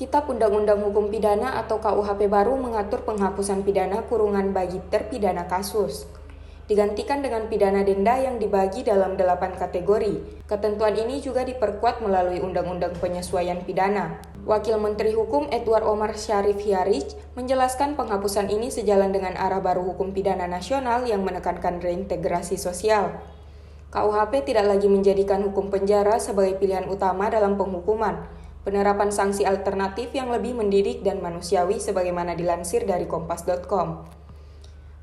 Kitab Undang-Undang Hukum Pidana atau KUHP baru mengatur penghapusan pidana kurungan bagi terpidana kasus. Digantikan dengan pidana denda yang dibagi dalam 8 kategori. Ketentuan ini juga diperkuat melalui Undang-Undang Penyesuaian Pidana. Wakil Menteri Hukum Edward Omar Syarif Hiarij menjelaskan penghapusan ini sejalan dengan arah baru hukum pidana nasional yang menekankan reintegrasi sosial. KUHP tidak lagi menjadikan hukum penjara sebagai pilihan utama dalam penghukuman. Penerapan sanksi alternatif yang lebih mendidik dan manusiawi sebagaimana dilansir dari kompas.com.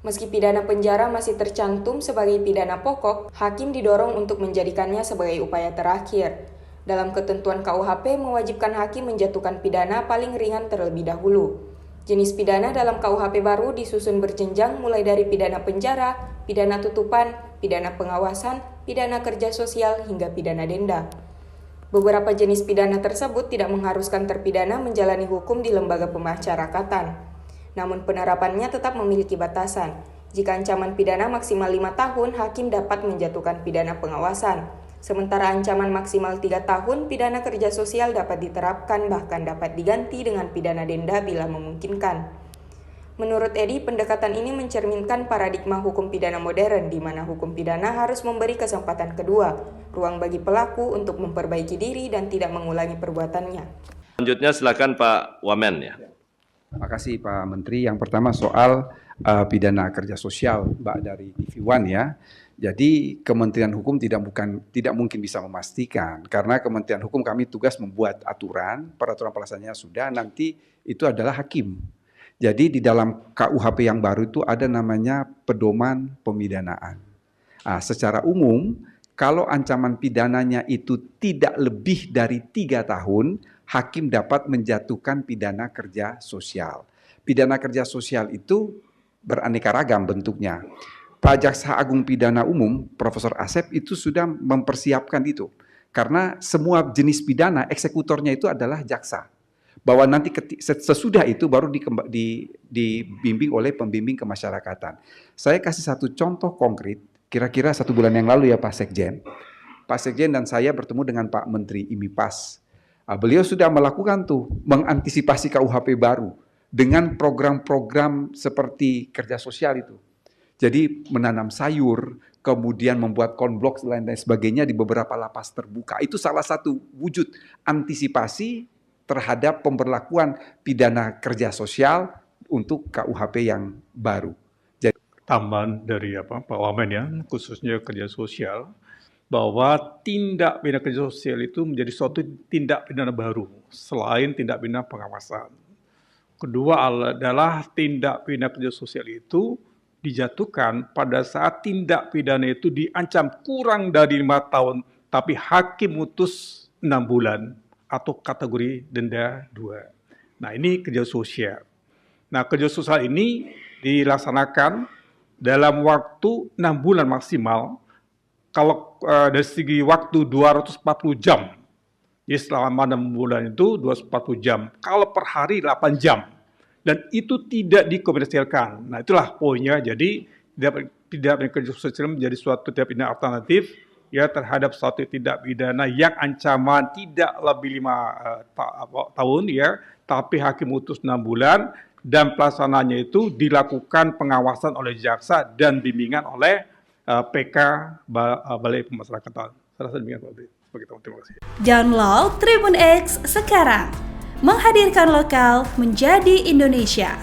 Meski pidana penjara masih tercantum sebagai pidana pokok, hakim didorong untuk menjadikannya sebagai upaya terakhir. Dalam ketentuan KUHP mewajibkan hakim menjatuhkan pidana paling ringan terlebih dahulu. Jenis pidana dalam KUHP baru disusun berjenjang mulai dari pidana penjara, pidana tutupan, pidana pengawasan, pidana kerja sosial, hingga pidana denda. Beberapa jenis pidana tersebut tidak mengharuskan terpidana menjalani hukum di lembaga pemasyarakatan. Namun penerapannya tetap memiliki batasan. Jika ancaman pidana maksimal 5 tahun, hakim dapat menjatuhkan pidana pengawasan. Sementara ancaman maksimal 3 tahun, pidana kerja sosial dapat diterapkan bahkan dapat diganti dengan pidana denda bila memungkinkan. Menurut Edi, pendekatan ini mencerminkan paradigma hukum pidana modern di mana hukum pidana harus memberi kesempatan kedua, ruang bagi pelaku untuk memperbaiki diri dan tidak mengulangi perbuatannya. Selanjutnya silakan Pak Wamen ya. Terima kasih Pak Menteri. Yang pertama soal pidana kerja sosial Mbak dari TV1 ya. Jadi Kementerian Hukum tidak mungkin bisa memastikan karena Kementerian Hukum kami tugas membuat aturan, peraturan pelaksananya sudah, nanti itu adalah hakim. Jadi di dalam KUHP yang baru itu ada namanya pedoman pemidanaan. Secara umum, kalau ancaman pidananya itu tidak lebih dari 3 tahun, hakim dapat menjatuhkan pidana kerja sosial. Pidana kerja sosial itu beraneka ragam bentuknya. Pak Jaksa Agung Pidana Umum, Profesor Asep itu sudah mempersiapkan itu. Karena semua jenis pidana, eksekutornya itu adalah jaksa. Bahwa nanti sesudah itu baru dibimbing oleh pembimbing kemasyarakatan. Saya kasih satu contoh konkret, kira-kira 1 bulan yang lalu ya Pak Sekjen. Pak Sekjen dan saya bertemu dengan Pak Menteri IMIPAS. Beliau sudah melakukan mengantisipasi KUHP baru dengan program-program seperti kerja sosial itu. Jadi menanam sayur, kemudian membuat konblok dan lain sebagainya di beberapa lapas terbuka. Itu salah satu wujud antisipasi terhadap pemberlakuan pidana kerja sosial untuk KUHP yang baru. Jadi, tambahan dari Pak Wamen ya, khususnya kerja sosial, bahwa tindak pidana kerja sosial itu menjadi suatu tindak pidana baru selain tindak pidana pengawasan. Kedua adalah tindak pidana kerja sosial itu dijatuhkan pada saat tindak pidana itu diancam kurang dari 5 tahun, tapi hakim mutus 6 bulan. Atau kategori denda 2. Nah ini kerja sosial. Nah kerja sosial ini dilaksanakan dalam waktu 6 bulan maksimal. Kalau dari segi waktu 240 jam. Jadi selama 6 bulan itu 240 jam. Kalau per hari 8 jam. Dan itu tidak dikomersialkan. Nah itulah poinnya. Jadi tidak pidana kerja sosial menjadi suatu tindak pidana alternatif ya terhadap suatu tindak pidana yang ancaman tidak lebih 5 tahun ya, tapi hakim mutus 6 bulan dan pelaksananya itu dilakukan pengawasan oleh jaksa dan bimbingan oleh PK Balai Pemasyarakatan. Saya rasa demikian Pak Menteri. Terima kasih. Download Tribun X sekarang. Menghadirkan lokal menjadi Indonesia.